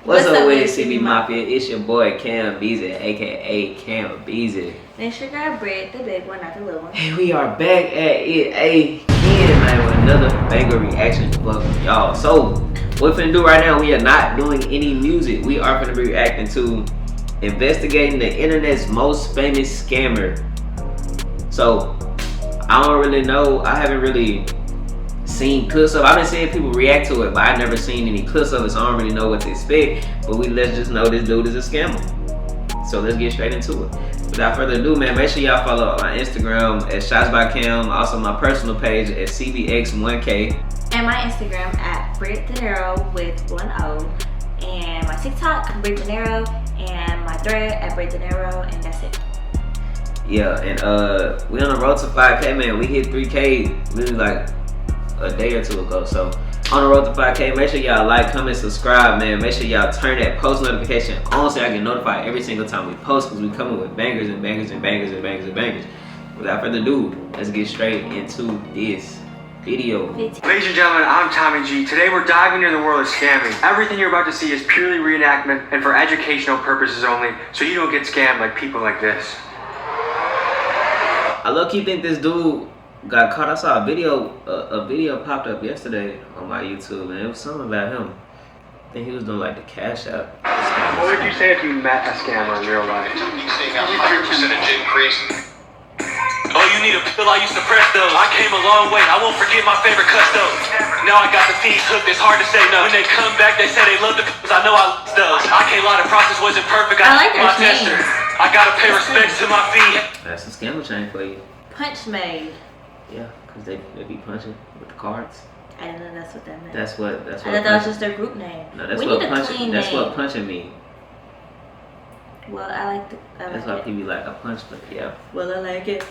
What's up with CB Mafia? It's your boy Cam Beezy, aka Cam Beezy. And it's your girl Brit, the big one, not the little one. Hey, we are back at it again, man, with another banger reaction for y'all. So, what we're finna do right now, we are not doing any music. We are finna be reacting to investigating the internet's most famous scammer. So, I don't really know. I haven't really seen clips of it. I've been seeing people react to it, but I've never seen any clips of it, so I don't really know what to expect. But let's just know this dude is a scammer. So let's get straight into it. Without further ado, man, make sure y'all follow my Instagram at shotsbycam, also my personal page at cbx1k, and my Instagram at Brit with 1 O, and my TikTok Brit and my thread at Brit and that's it. Yeah, and we on the road to 5K, man. We hit 3K literally like a day or two ago. So on the road to 5K, make sure y'all like, comment, subscribe, man. Make sure y'all turn that post notification on so I get notified every single time we post, because we coming with bangers and bangers and bangers and bangers and bangers. Without further ado, let's get straight into this video. Ladies and gentlemen, I'm Tommy G. Today we're diving into the world of scamming. Everything you're about to see is purely reenactment and for educational purposes only, so you don't get scammed like people like this. I low-key think this dude got caught. I saw a video popped up yesterday on my YouTube, and it was something about him. I think he was doing like the CASHAPP. What would you say if you met a scammer in real life? Seeing a higher percentage increase. Oh, you need a pill, I used to press those. I came a long way, I won't forget my favorite cuts though. Now I got the fees hooked, it's hard to say no. When they come back, they say they love the pills, I know I lost those. I can't lie, the process wasn't perfect, I like my tester. I gotta pay respects to my fee. That's a scammer chain for you. Punch made. Yeah, because they be punching with the cards. I didn't know that's what that meant. That's what I thought that was just their group name. No, that's we what need punching. a clean That's name. what punching mean. Well, I like That's why people be like a punch, but yeah. Well, I like it.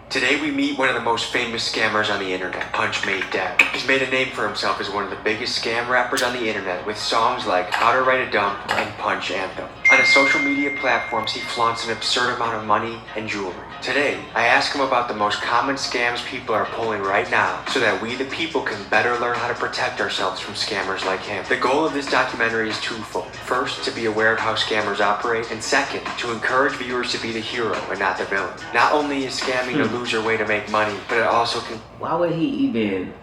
Today we meet one of the most famous scammers on the internet, Punch Made Dead. He's made a name for himself as one of the biggest scam rappers on the internet with songs like How to Write a Dump and Punch Anthem. On his social media platforms, he flaunts an absurd amount of money and jewelry. Today, I ask him about the most common scams people are pulling right now so that we the people can better learn how to protect ourselves from scammers like him. The goal of this documentary is twofold. First, to be aware of how scammers operate, and second, to encourage viewers to be the hero and not the villain. Not only is scamming a loser way to make money, but it also can... Why would he even...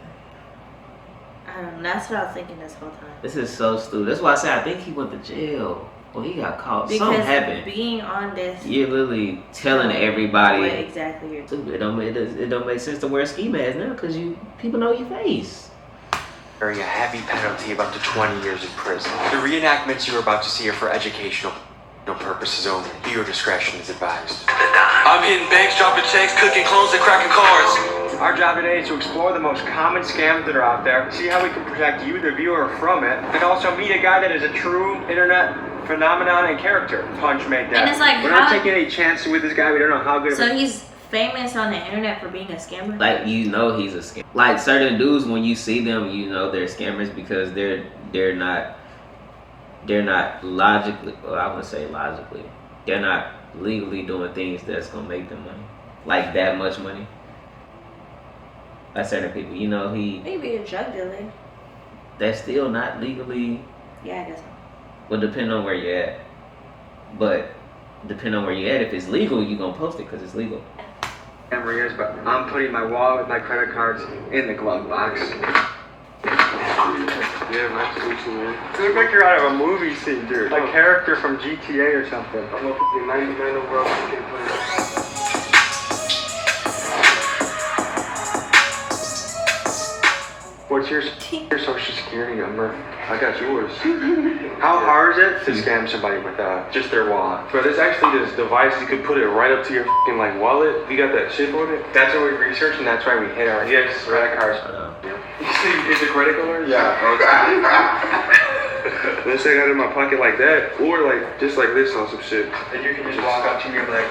I don't know, that's what I was thinking this whole time. This is so stupid. That's why I said I think he went to jail. Well, he got caught. Because something happened. Being on this... You're literally telling everybody... What exactly you're doing. It don't make sense to wear a ski mask now because people know your face. Carrying a heavy penalty of up to 20 years in prison. The reenactments you're about to see are for educational purposes only. Viewer discretion is advised. I'm hitting banks, dropping checks, cooking clones, and cracking cars. Our job today is to explore the most common scams that are out there, see how we can protect you, the viewer, from it, and also meet a guy that is a true internet phenomenon and character. Punch Made Dead. And it's like, we're not taking any chances with this guy. We don't know how good of So he's famous on the internet for being a scammer? Like, you know he's a scammer. Like, certain dudes, when you see them, you know they're scammers because they're not logically, well, I wouldn't say logically, they're not legally doing things that's gonna make them money. Like that much money. Like certain people, you know, Maybe a drug dealer. that's still not legally. Yeah, I guess so. Well, depending on where you're at. But depending on where you're at, if it's legal, you're gonna post it because it's legal. Scammer is, but I'm putting my wallet with my credit cards in the glove box. Yeah, nice to meet you, man. You look like you're out of a movie scene, dude. Like a character from GTA or something. I'm a 99 overall cricket player. What's your social security number? I got yours. How hard is it to scam somebody with just their wallet? But there's actually this device you could put it right up to your f***ing like wallet. You got that chip on it? That's what we researched, and that's why we hit our credit cards. Is it credit card? Yeah. Let's say I got it in my pocket like that, or like just like this on some shit. And you can just walk up to me and be like,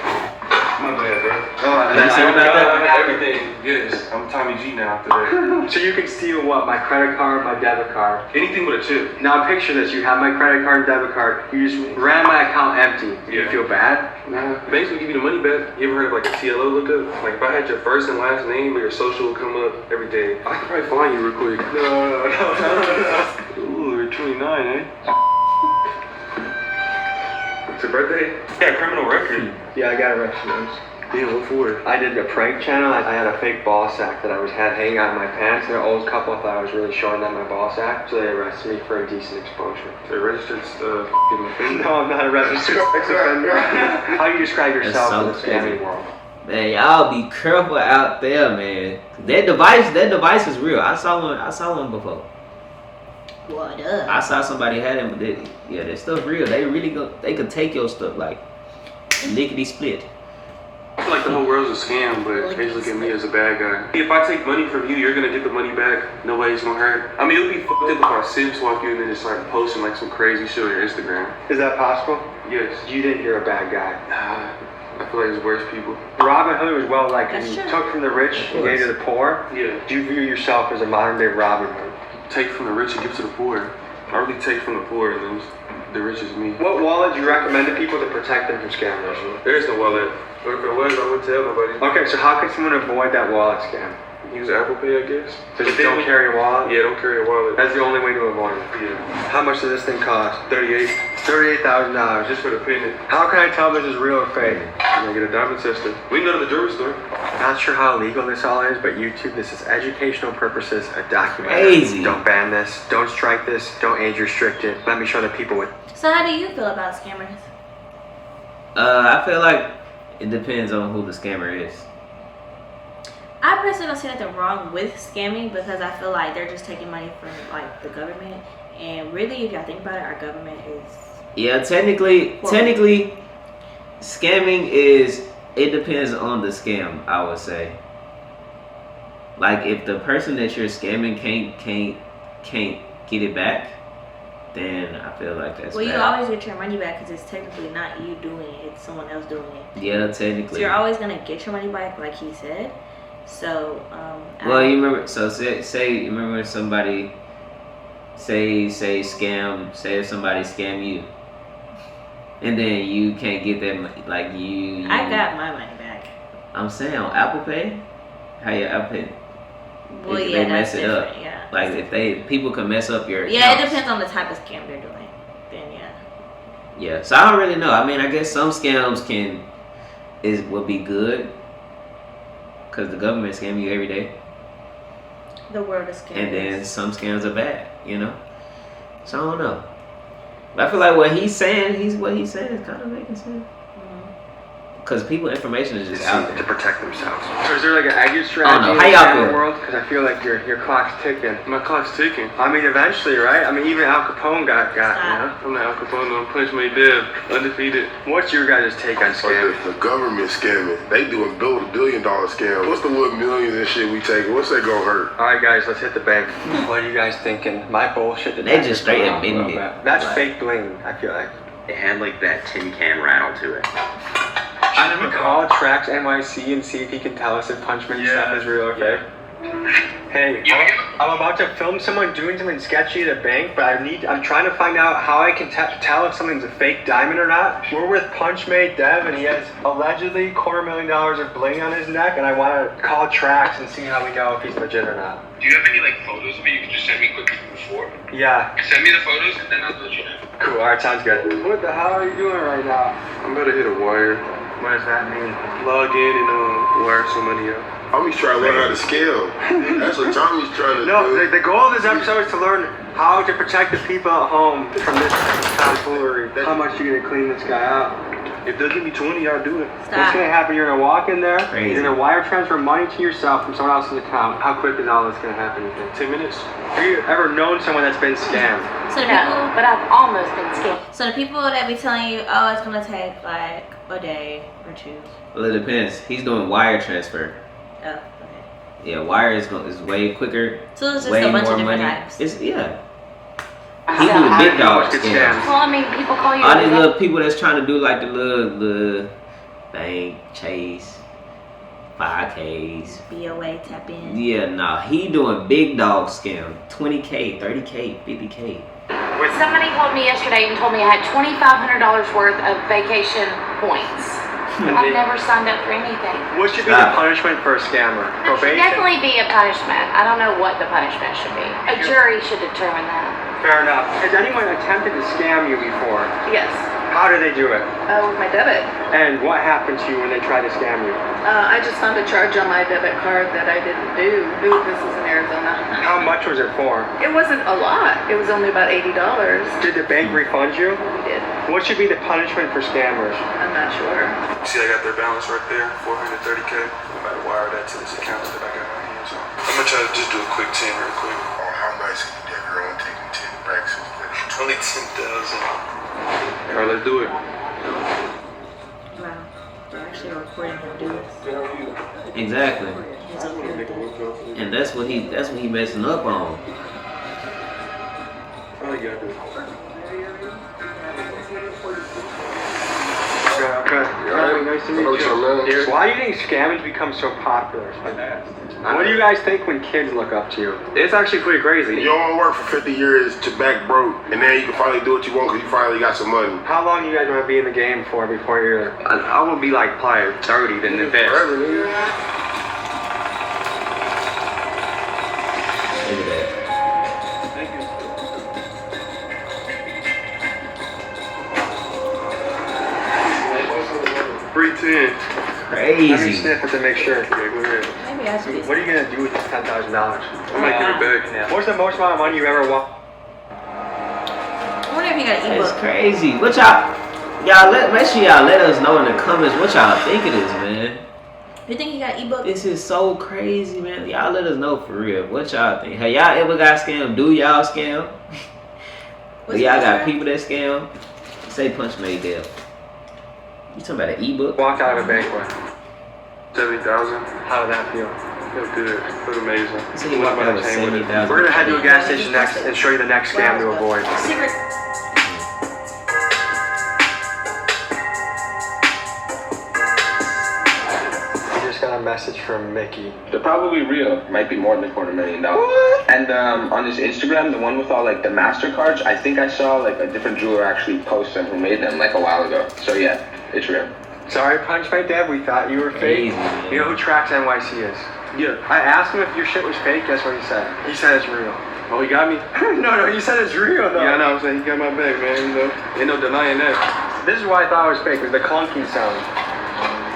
My bad, bro. Are you saying about that? Everything, yes. I'm Tommy G now after that. So you can steal what? My credit card, my debit card. Anything with a chip. Now picture this, you have my credit card and debit card, you just ran my account empty. Do you Yeah. feel bad? Nah, basically give you the money back. You ever heard of like a TLO lookup? Like if I had your first and last name, but your social would come up every day. I could probably find you real quick. No. Ooh, you're 29, eh? It's your birthday? You got a criminal record. Yeah, I got arrested once. Damn, what for? I did a prank channel. I had a fake ball sack that I had hanging out of my pants. And an old couple thought I was really showing them my ball sack, so they arrested me for indecent exposure. The registered offender. No, I'm not a registered sex offender. How do you describe yourself so in the scamming crazy. world? Man, y'all be careful out there, man. That device is real. I saw one before. What up? I saw somebody had it, but that stuff real. They really they could take your stuff like lickety split. I feel like the whole world's a scam, but they just look at me as a bad guy. If I take money from you, you're gonna get the money back. Nobody's gonna hurt. I mean, it would be fucked up if I sim swap you and then just start posting like some crazy shit on your Instagram. Is that possible? Yes. You didn't hear a bad guy. Nah, I feel like it's worse people. Robin Hood was well liked. That's He true. took from the rich and gave to the poor. Yeah. Do you view yourself as a modern day Robin Hood? Take from the rich and give to the poor. I really take from the poor and then the rich is me. What wallet do you recommend to people to protect them from scammers? There is no wallet. Or if it was, I wouldn't tell nobody. Okay, so how can someone avoid that wallet scam? Use Apple Pay, I guess. So just don't carry a wallet? Yeah, don't carry a wallet. That's the only way to avoid it. Yeah. How much does this thing cost? 38 $38,000. just for the pin. How can I tell this is real or fake? I get a diamond tester. We can go to the jewelry store. Not sure how illegal this all is, but YouTube, this is educational purposes, a documentary. Crazy. Don't ban this. Don't strike this. Don't age restrict it. Let me show the people what. So how do you feel about scammers? I feel like it depends on who the scammer is. I personally don't see nothing wrong with scamming because I feel like they're just taking money from like the government, and really, if y'all think about it, our government is. Yeah, technically, scamming is. It depends on the scam, I would say. Like if the person that you're scamming can't get it back, then I feel like that's Well, bad. you always get your money back because it's technically not you doing it; it's someone else doing it. Yeah, So technically. you're always gonna get your money back, like he said. So. Well, you remember? So say you remember when somebody say scam. Say if somebody scam you, and then you can't get that money, like you. I got my money back. I'm saying on Apple Pay, how your Apple Pay. Well, They yeah, mess that's it up. different. Yeah. Like people can mess up your. Yeah, it accounts. depends on the type of scam they're doing. Then yeah. Yeah, so I don't really know. I mean, I guess some scams would be good, cause the government scam you every day, The world is scam. and then some scams are bad, you know. So I don't know. But I feel like what he's saying is kind of making sense. Cause people information is just out To there. protect themselves. So is there like an exit strategy Oh, no. in the How y'all scamming feel? world? Because I feel like your clock's ticking. My clock's ticking. I mean, eventually, right? I mean, even Al Capone got you know? I'm not Al Capone, I'm Punch Made Dev. Undefeated. What's your guys' take on scamming? The government scamming. They doing $1 billion scam. What's the little millions and shit we taking? What's that gonna hurt? All right, guys, let's hit the bank. What are you guys thinking? My bullshit. They just straight admitted it. That's Like- fake bling, I feel like. It had like that tin can rattle to it. Should we call Trax NYC and see if he can tell us if Punchman stuff is real or fake? Hey, I'm about to film someone doing something sketchy at a bank, but I'm trying to find out how I can tell if something's a fake diamond or not. We're with Punchmade Dev, and he has allegedly $250,000 of bling on his neck, and I want to call Trax and see how we know if he's legit or not. Do you have any like photos of me? You can just send me quickly before. Yeah. Send me the photos and then I'll let you know. Cool. All right, sounds good. What the hell are you doing right now? I'm about to hit a wire. What does that mean? Log in and wire some money out. Tommy's trying to learn how to scale. That's what Tommy's trying to No, do. the goal of this episode is to learn how to protect the people at home from this tomfoolery. How much you gonna clean this guy out? If they'll give me 20, I'll do it. What's Stop. gonna happen? You're gonna walk in there, Crazy. you're gonna wire transfer money to yourself from someone else's account. How quick is all this gonna happen, you think? 10 minutes. Have you ever known someone that's been scammed? So the No, people, but I've almost been scammed. so the people that be telling you, oh, it's gonna take like a day or two. Well, it depends. He's doing wire transfer. Oh, okay. Yeah, wire is way quicker. So it's just way a bunch of more different money. types. It's yeah. So He do the How big do dog get scams. scammed? Well, I mean, people call you. All these little people that's trying to do like the little thing, chase, 5Ks. BOA tap in. Yeah, nah, he doing big dog scam. 20K, 30K, 50K. Somebody called me yesterday and told me I had $2,500 worth of vacation points. I've never signed up for anything. What should be the punishment for a scammer? There should Probation? definitely be a punishment. I don't know what the punishment should be. A jury should determine that. Fair enough. Has anyone attempted to scam you before? Yes. How did they do it? With my debit. And what happened to you when they tried to scam you? I just found a charge on my debit card that I didn't do. Ooh, this is in Arizona. How much was it for? It wasn't a lot. It was only about $80. Did the bank refund you? It did. What should be the punishment for scammers? I'm not sure. See, I got their balance right there, 430K. I'm about to wire that to this account that I got on here. So I'm gonna try to just do a quick 10 real quick. Oh, how nice of you, that girl, taking 10 racks. Only 10,000. All right, let's do it. Wow. They're actually recording him do this. Exactly. He's up here. And that's what he messing up on. Oh, you gotta do it. Okay. Nice to meet you. Why do you think scamming become so popular? What do you guys think when kids look up to you? It's actually pretty crazy. You only work for 50 years to back broke, and then you can finally do what you want because you finally got some money. How long do you guys want to be in the game for before you're... I will be like probably 30 then invest. Forever, nigga. Look at that. Thank you. Free 10. Crazy. Let me sniff it to make sure. Okay, go ahead. Maybe I should be. What are you going to do with this $10,000? I might give it back. What's the most amount of money you ever won? I wonder if he got an It's ebook. crazy. What make sure y'all let us know in the comments what y'all think it is, man. You think he got an ebook? This is so crazy, man. Y'all let us know for real. What y'all think? Have y'all ever got scammed? Do y'all scam? Do y'all got people that scam? Say Punch made that. You talking about an ebook? Walked out of a bank with. 70,000. How did that feel? Felt good. Felt amazing. So you walked out with 70,000. We're going to head to a gas station next and show you the next scam to avoid. Secret. I just got a message from Mickey. They're probably real. Might be more than $250,000. And on his Instagram, the one with all like the MasterCards, I think I saw like a different jeweler actually post them who made them like a while ago. So yeah, it's real. Sorry, Punch My Dad, we thought you were fake. Crazy, You know who Tracks NYC is? Yeah. I asked him if your shit was fake, guess what he said? He said it's real. Oh, he got me? No, he said it's real though. Yeah, I know. I'm saying he got my back, man. You know, ain't no denying that. This is why I thought it was fake, was the clunky sound.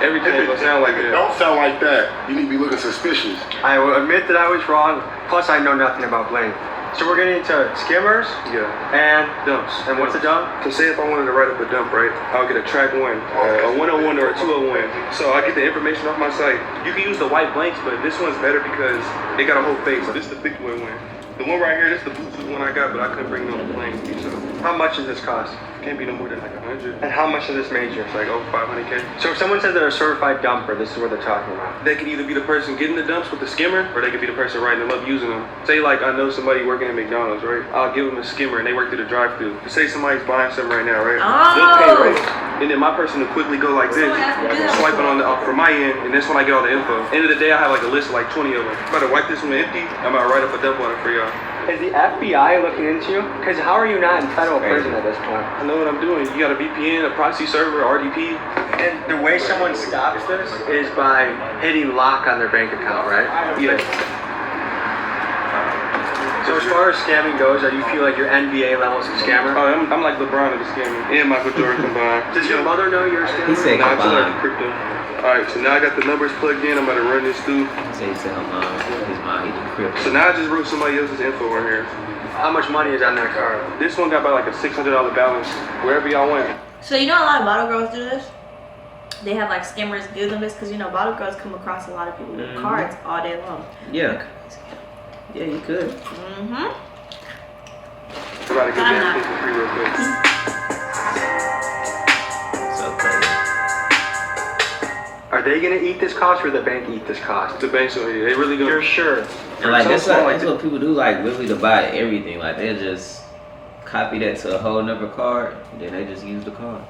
Everything don't sound like that. Don't sound like that. You need to be looking suspicious. I will admit that I was wrong, plus I know nothing about Blade. So we're getting into skimmers Yeah. and Dumps. And what's a dump? So say if I wanted to write up a dump, right? I'll get a track 1, a 101 or a 201. So I get the information off my site. You can use the white blanks, but this one's better because it got a whole face. So this is the big boy one. The one right here, this is the Bluetooth one I got, but I couldn't bring it on the plane. So How much does this cost? can't be no more than like 100. And how much does this major? It's like over 500K. So if someone says they're a certified dumper, this is what they're talking about. They could either be the person getting the dumps with the skimmer, or they could be the person writing them up using them. Say like I know somebody working at McDonald's, right? I'll give them a skimmer and they work through the drive-thru. Say somebody's buying something right now, right? They'll pay, right? And then my person will quickly go like this, swipe it on the from my end, and that's when I get all the info. End of the day, I have like a list of like 20 of them. I'm about to wipe this one empty. I'm about to write up a dump on it for y'all. Is the FBI looking into you? Because how are you not in federal prison at this point? I know what I'm doing. You got a VPN, a proxy server, RDP. And the way someone stops this is by hitting lock on their bank account, right? Yeah. So as far as scamming goes, do you feel like your NBA levels of scammer? Oh, I'm like LeBron of the scamming and Michael Jordan combined. Does your mother know you're a He scammer? said Nah, I feel like combined. crypto. Alright, so now I got the numbers plugged in. I'm about to run this through. He said he said his mom, he did crypto. So now I just wrote somebody else's info right here. How much money is on that card? This one got about like a $600 balance. Wherever y'all went. So you know a lot of bottle girls do this? They have like scammers give them this because you know bottle girls come across a lot of people with cards all day long. Yeah. Yeah, you could. Mm-hmm. I'm about to get that thing for free real quick. So crazy. Are they gonna eat this cost or the bank eat this cost? The bank, so they really gonna. You're sure? And like So that's, small, that's what people do, like literally to buy everything. Like they just copy that to a whole nother card, and then they just use the card.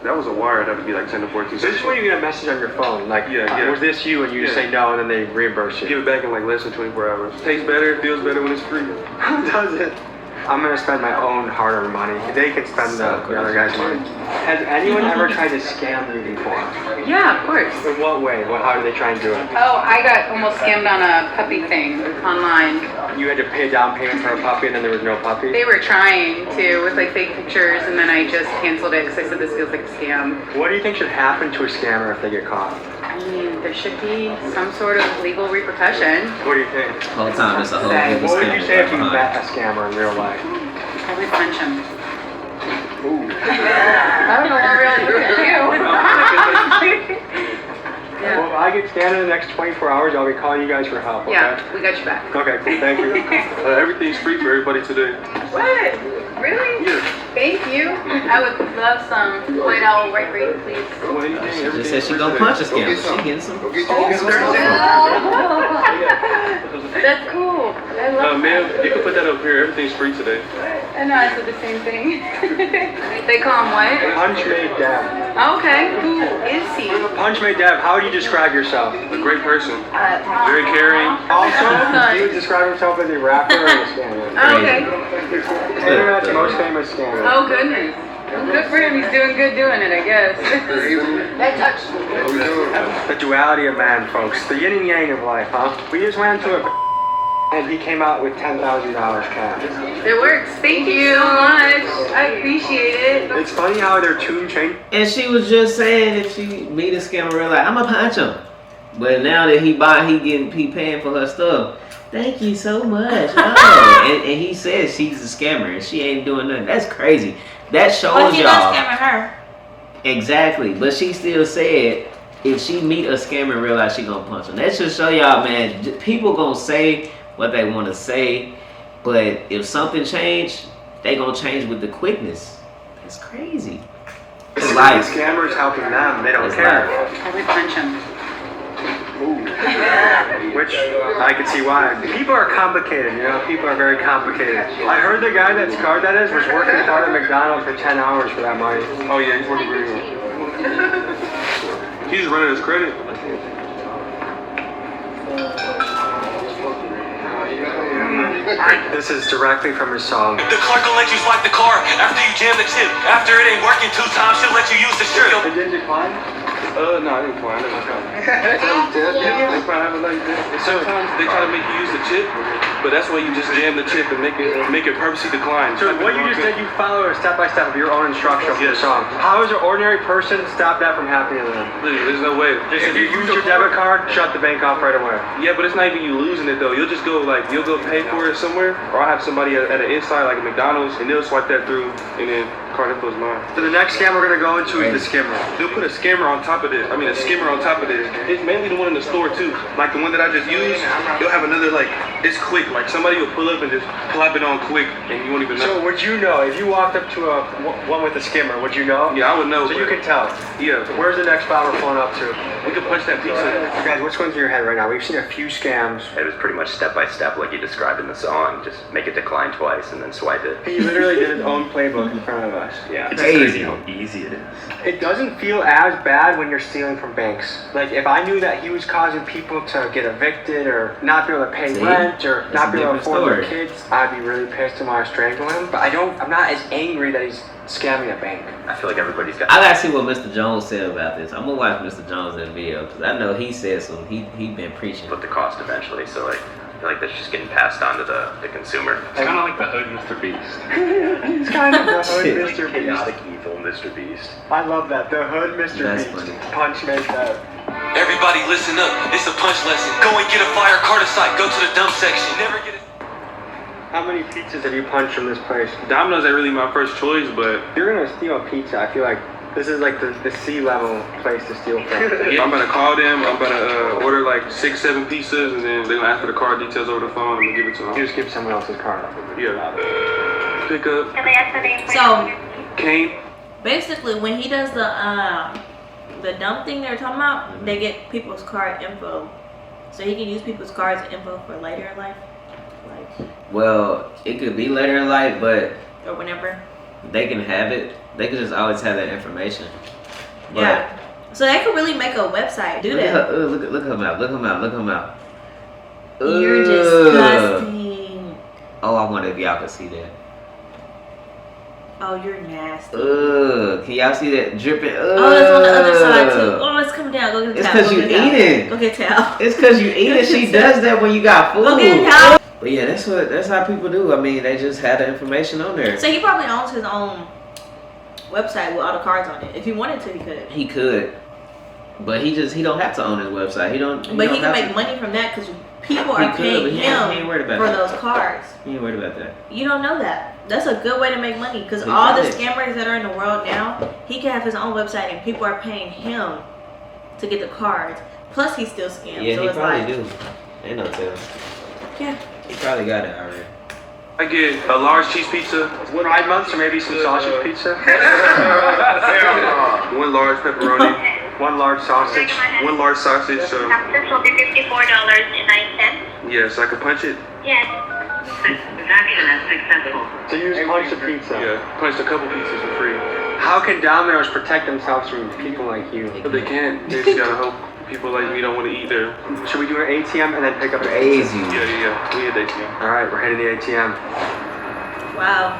That was a wire. That would be like 10 to 14. So this is where you get a message on your phone, like, Yeah. was this you? And you just say no, and then they reimburse you. Give it back in like less than 24 hours. Tastes better, feels better when it's free. How does it? I'm gonna spend my own hard-earned money. They can spend the other guy's money. Has anyone ever tried to scam you before? Yeah, of course. In what way? How do they try and do it? Oh, I got almost scammed on a puppy thing online. You had to pay a down payment for a puppy, and then there was no puppy? They were trying to with like fake pictures, and then I just canceled it because I said this feels like a scam. What do you think should happen to a scammer if they get caught? I mean, there should be some sort of legal repercussion. What do you think? The whole time it's a whole heap of What would you scammers say if you behind. met a scammer in real life? I would punch him. I don't know what really do. Yeah. Well, if I get scammed in the next 24 hours, I'll be calling you guys for help, okay? Yeah, we got your back. Okay, cool, thank you. Everything's free for everybody today. What? Really? Yeah. Thank you. I would love some white owl white grape, please. Well, anything, She just everything's said she free gonna today. punch a scammer. She getting some. That's cool. I love Ma'am, you can put that up here. Everything's free today. that. I know I said the same thing. They call him what? Punch Made Dab. Okay, who is he? Punch Made Dab, how would you describe yourself? A great person. Very caring. Also, he would describe himself as a rapper or a scammer. Oh, okay. Internet's most famous scammer. Oh, goodness. Good for him. He's doing good doing it, I guess. That touched me. The duality of man, folks. The yin and yang of life, huh? We just went into a and he came out with $10,000 cash. It works. Thank you so much. I appreciate it. It's funny how their tune changed. And she was just saying if she meet a scammer, real life, I'ma punch him. But now that he paying for her stuff. Thank you so much. Oh. and he says she's a scammer and she ain't doing nothing. That's crazy. That shows But he y'all. not scamming her. Exactly. But she still said if she meet a scammer in real life, she gonna punch him. That should show y'all, man. People gonna say what they want to say, but if something change, they gonna change with the quickness. That's crazy. It's The life. scammers helping them, they don't It's care. I would punch him. Which I can see why. People are complicated, you know? People are very complicated. I heard the guy that's card that is was working hard at McDonald's for 10 hours for that money. Oh yeah, he's working very well. He's running his credit. This is directly from his song. The clerk will let you swipe the card after you jam the chip. After it ain't working 2 times, she'll let you use the strip. It didn't decline? No, I didn't play. I never got They probably have it like that. And sometimes they try to make you use the chip, but that's why you just jam the chip and make it purposely decline. So what you just did, you follow a step-by-step of your own instructions for the song. How does an ordinary person stop that from happening to them? There's no way. If you use your debit card, shut the bank off right away. Yeah, but it's not even you losing it though. You'll just go you'll go pay for it somewhere, or I'll have somebody at an inside like a McDonald's, and they'll swipe that through, and then card info's mine. So the next scam we're gonna go into is the skimmer. They'll put a skimmer on top of this. I mean, a skimmer on top of this. It's mainly the one in the store too. Like the one that I just used, you'll have another it's quick. Like somebody will pull up and just plop it on quick, and you won't even know. So would you know if you walked up to one with a skimmer? Would you know? Yeah, I would know. So you can tell. Yeah. Where's the next spot we're pulling up to? We can punch that pizza. Guys, what's going through your head right now? We've seen a few scams. It was pretty much step by step like you described in the song. Just make it decline twice and then swipe it. He literally did his own playbook in front of us. Yeah, it's Crazy. crazy how easy it is. It doesn't feel as bad when you're stealing from banks. Like if I knew that he was causing people to get evicted or not be able to pay rent or not be able to afford their kids, I'd be really pissed and want to strangle him. But I'm not as angry that he's scamming a bank. I feel like everybody's got. I gotta see what Mr. Jones said about this. I'm gonna watch Mr. Jones in the video because I know he said some. He been preaching. Split the cost eventually, so I feel like that's just getting passed on to the consumer. It's kind of like the hood Mr. Beast. It's kind of the hood Mr. Beast. Chaotic evil Mr. Beast. I love that. The hood Mr. That's Beast. funny. Punch made that. Everybody listen up, it's a punch lesson. Go and get a fire Carter site, go to the dump section. Never get it. How many pizzas have you punched from this place? Domino's ain't really my first choice, but If you're gonna steal a pizza, I feel like this is like the C-level place to steal from. yeah, I'm gonna call them. I'm gonna order like 6-7 pizzas, and then they're gonna ask for the card details over the phone. I'm gonna give it to them. You just give someone else's card. Yeah. Pick up. So Kane. basically, when he does the dump thing they're talking about, they get people's card info, so he can use people's cards info for later in life, like Well, it could be later in life, but or whenever. they can have it. They can just always have that information. But Yeah. So they could really make a website. Do that. Look at her mouth. Look at her mouth. Look at her mouth. You're disgusting. Oh, I wonder if y'all could see that. Oh, you're nasty. Can y'all see that dripping? Oh, it's on the other side too. Oh, it's coming down. Go get the It's towel. because you eating. Go get towel. It's because you eating. She does that when you got food. Go get towel. But yeah, that's how people do. I mean, they just have the information on there. So he probably owns his own website with all the cards on it. If he wanted to, he could. He could, but he don't have to own his website. He don't. But he can make money from that because people are paying him for those cards. He ain't worried about that. You don't know that. That's a good way to make money because He all the got it. scammers that are in the world now, he can have his own website and people are paying him to get the cards. Plus, he still scams. Yeah, so he it's probably like, do. Ain't no tell. Yeah. He probably got it already. I get a large cheese pizza, Pride month, or maybe some sausage pizza. 1 large pepperoni, 1 large sausage. 1 large sausage. This will be $54.09. Yes, I can punch it. Yes. Transaction is successful. So you just punch the pizza. Yeah, punched a couple pizzas for free. How can Domino's protect themselves from people like you? But they can't. They just gotta hope people like me don't want to eat there. Should we do an ATM and then pick up the Crazy. Yeah. We had ATM. All right, we're heading to the ATM. Wow.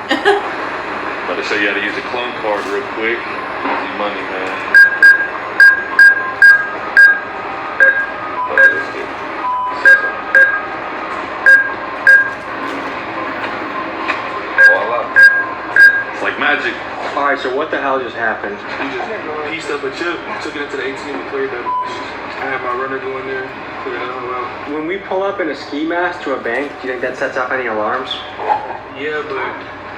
About to show you how to use a clone card real quick. Easy money, man. It's like magic. All right, so what the hell just happened? We just pieced up a chip, took it into the ATM and cleared that. I had my runner go in there, clear that all out. When we pull up in a ski mask to a bank, do you think that sets off any alarms? Yeah, but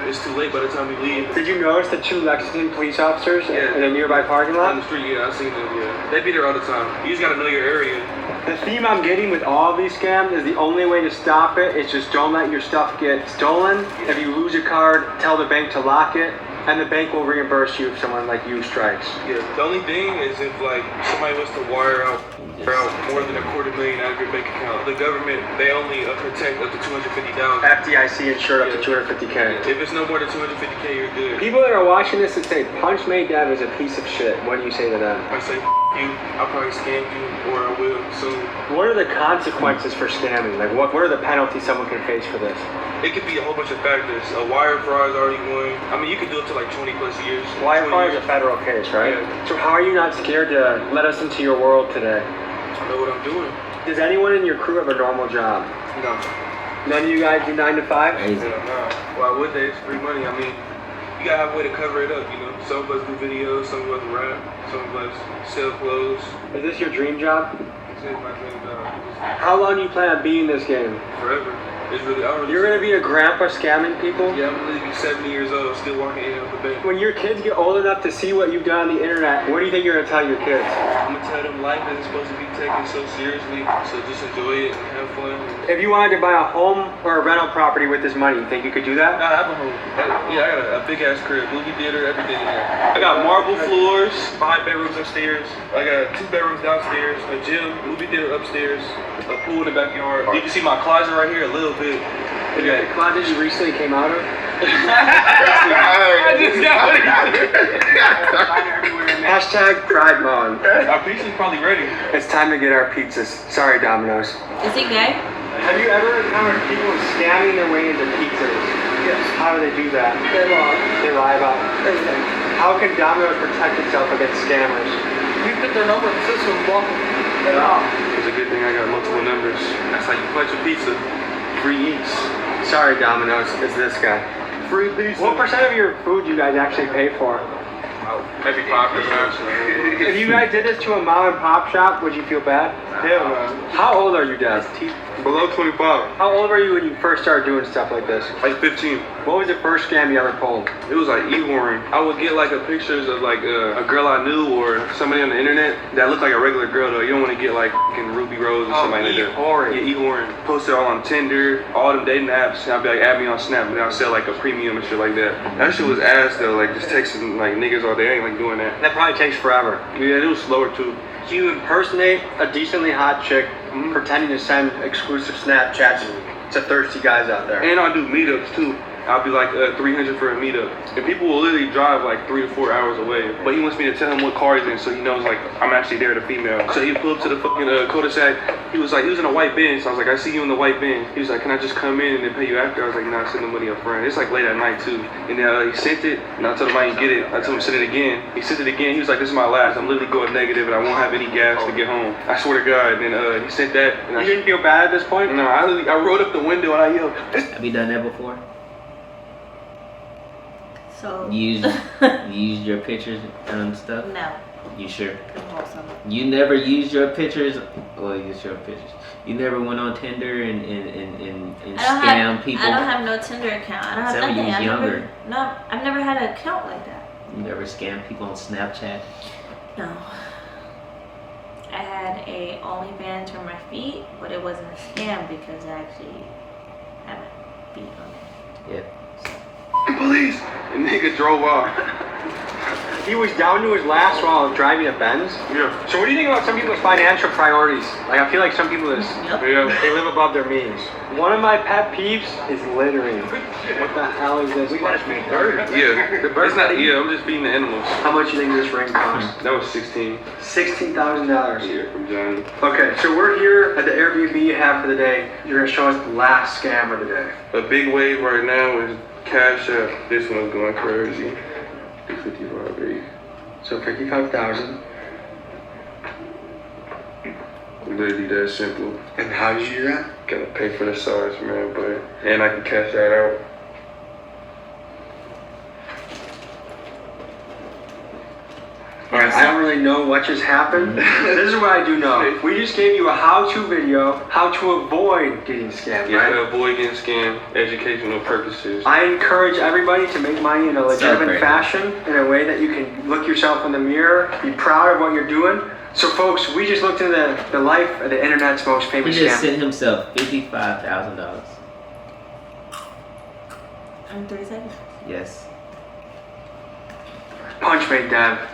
it's too late by the time we leave. Did you notice the 2 Lexington police officers in a nearby parking On lot? the street, yeah, I seen them, yeah. They be there all the time. You just gotta know your area. The theme I'm getting with all of these scams is the only way to stop it is just don't let your stuff get stolen. If you lose a card, tell the bank to lock it, and the bank will reimburse you if someone like you strikes. Yeah, the only thing is if like somebody was to wire out more than $250,000 out of your bank account, the government, they only protect up to $250,000. FDIC insured up to $250K. If it's no more than $250K, you're good. People that are watching this and say Punch Made Dev is a piece of shit, what do you say to them? I say you, I'll probably scam you, or I will soon. What are the consequences for scamming? Like what are the penalties someone can face for this? It could be a whole bunch of factors. A wire fraud is already one. I mean, you could do it to like 20 plus years. Wire fraud is a federal case, right? Yeah. So how are you not scared to let us into your world today? I know what I'm doing. Does anyone in your crew have a normal job? No. None of you guys do 9 to 5? Crazy. No. Why would they? It's free money. I mean, you gotta have a way to cover it up, you know? Some of us do videos, some of us rap, some of us sell clothes. Is this your dream job? It's my dream job. How long do you plan on being in this game? Forever. It's really already. You're gonna be a grandpa scamming people? Yeah, I'm gonna be 70 years old, still walking in off the bank. When your kids get old enough to see what you've done on the internet, what do you think you're gonna tell your kids? I'm gonna tell them life isn't supposed to be taken so seriously, so just enjoy it and have fun. If you wanted to buy a home or a rental property with this money, you think you could do that? I have a home. Yeah, I got a big ass crib, movie theater, everything in there. I got marble floors, 5 bedrooms upstairs. I got 2 bedrooms downstairs, a gym, movie theater upstairs, a pool in the backyard. You can see my closet right here a little bit. Yeah, the closet you recently came out of? Hashtag Pride Month. Our pizza's probably ready. It's time to get our pizzas. Sorry, Domino's. Is he gay? Have you ever encountered people scamming their way into pizzas? Yes. How do they do that? They lie. They lie about everything. How can Domino's protect itself against scammers? You put their number in the system and block them. It's a good thing I got multiple numbers. That's how you punch a pizza. Free eats. Sorry, Domino's. It's this guy. Free pizza. What % of your food you guys actually pay for? Maybe 5%. If you guys did this to a mom and pop shop, would you feel bad? Hell no. How old are you, Dad? Below 25. How old were you when you first started doing stuff like this? Like 15. What was the first scam you ever pulled? It was like e-whoring. I would get like pictures of like a girl I knew or somebody on the internet that looked like a regular girl though. You don't want to get like fucking Ruby Rose or somebody like that. E-whoring. Yeah, e-whoring. Posted all on Tinder, all them dating apps. And I'd be like, add me on Snap, and then I'll sell like a premium and shit like that. That shit was ass though, like just texting like niggas all day. I ain't like doing that. That probably takes forever. Yeah, it was slower too. So you impersonate a decently hot chick, pretending to send exclusive Snapchats to thirsty guys out there. And I do meetups too. I'll be like 300 for a meetup. And people will literally drive like 3 to 4 hours away. But he wants me to tell him what car he's in so he knows like I'm actually there, the female. So he pull up to the fucking cul-de-sac. He was in a white Benz. So I was like, I see you in the white Benz. He was like, can I just come in and then pay you after? I was like, nah, send the money up front. It's like late at night too. And then he sent it and I told him I didn't get it. I told him send it again. He sent it again. He was like, this is my last. I'm literally going negative and I won't have any gas to get home. I swear to God. And then he sent that. And you didn't feel bad at this point? No, I rolled up the window and I yelled. Have you done that before? So you used your pictures and stuff? No. You sure? You never used your pictures? Well, use your pictures. You never went on Tinder and scam people? I don't have no Tinder account. I don't have Except when nothing. you was younger. I've never had an account like that. You never scammed people on Snapchat? No. I had a OnlyFans for my feet, but it wasn't a scam because I actually have a feet on it. Yeah. Police! And nigga drove off. He was down to his last while driving a Benz? Yeah. So what do you think about some people's financial priorities? Like, I feel like some people they live above their means. One of my pet peeves is littering. What the hell is this? Yeah, it's not. Yeah, I'm just feeding the animals. How much do you think this ring cost? That was $16,000. $16,000. Yeah, from Johnny. Okay, so we're here at the Airbnb you have for the day. You're gonna show us the last scam of the day. A big wave right now is CASHAPP. This one's going crazy. 55, so 55,000. Literally that simple. And how did you do that? Gotta pay for the SARS, man, and I can cash that out. Alright, I don't really know what just happened. This is what I do know. We just gave you a how-to video, how to avoid getting scammed, Yeah, right? avoid getting scammed, educational purposes. I encourage everybody to make money in a legitimate fashion, in a way that you can look yourself in the mirror, be proud of what you're doing. So folks, we just looked into the life of the internet's most famous scam. He just sent himself $55,000. In 30 seconds? Yes. Punch made Deb.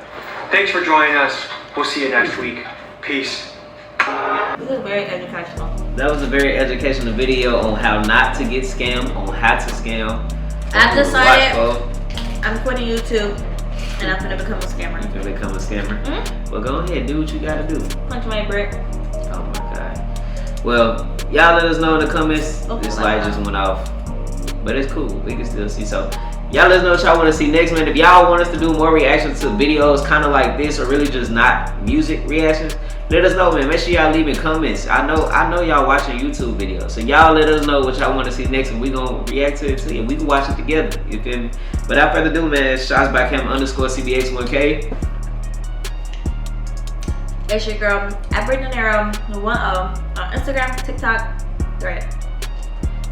Thanks for joining us. We'll see you next week. Peace. This is very educational. That was a very educational video on how not to get scammed, on how to scam. I've decided I'm quitting YouTube and I'm gonna become a scammer. You're gonna become a scammer? Well, go ahead, do what you gotta do. Punch my Brit. Oh my God. Well, y'all let us know in the comments. This light just went off. But it's cool, we can still see. So y'all let us know what y'all want to see next, man. If y'all want us to do more reactions to videos kind of like this, or really just not music reactions, let us know, man. Make sure y'all leaving comments. I know y'all watching YouTube videos, so y'all let us know what y'all want to see next, and we gonna react to it too, and we can watch it together. You feel me? Without further ado, man, shots by Cam_CBX1K. It's your girl, Brit Ig, 10 on Instagram, TikTok, Thread.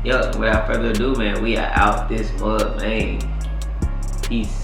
Yo, without further ado, man, we are out this mud, man. Peace.